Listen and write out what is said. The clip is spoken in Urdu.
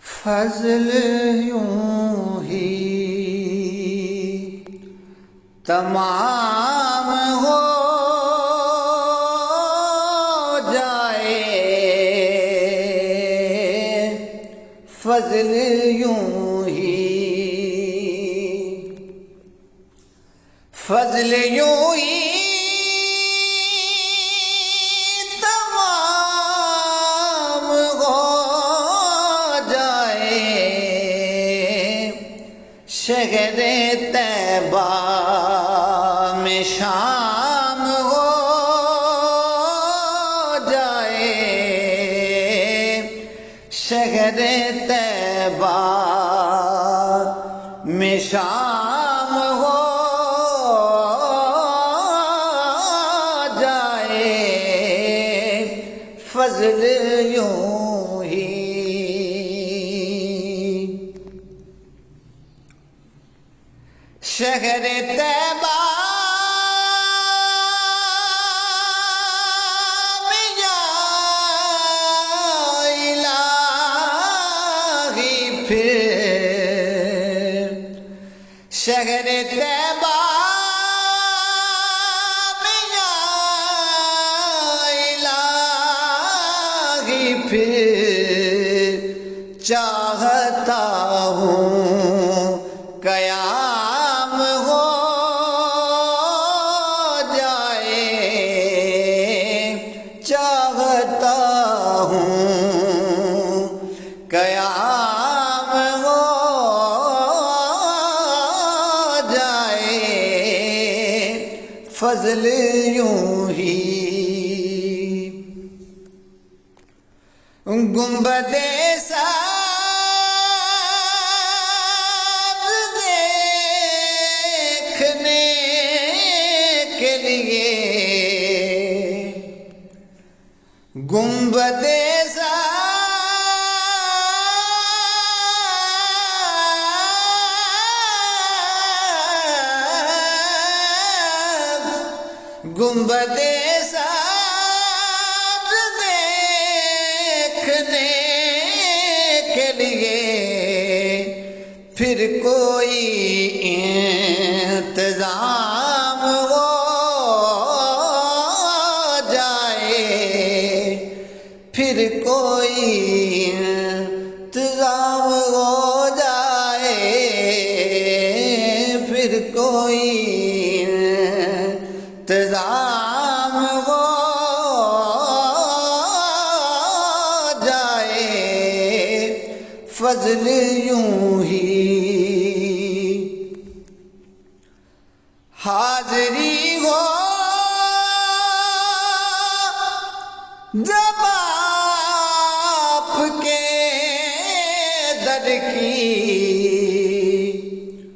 فضل یوں ہی تمام ہو جائے، فضل یوں ہی، فضل یوں ہی تمام ہو جائے، شہر طیبہ میں شام ہو جائے، شہر طیبہ میں شام ہو جائے، فضل یوں ہی۔ شہر طیبہ میں یا الہی پھر، شہر طیبہ میں یا الہی پھر، چاہتا ہوں قیام ہو جائے، چاہتا ہوں قیام ہو جائے، فضل یوں ہی۔ گنبد سبز دیکھنے کے لیے، گنبد گنبد سبز دیکھنے کے لیے پھر کوئی انتظام ہو جائے، پھر کوئی انتظام ہو جائے، پھر کوئی انتظام ہو جائے، فضل یوں ہی۔ حاضری ہو جب آپ کے در کی،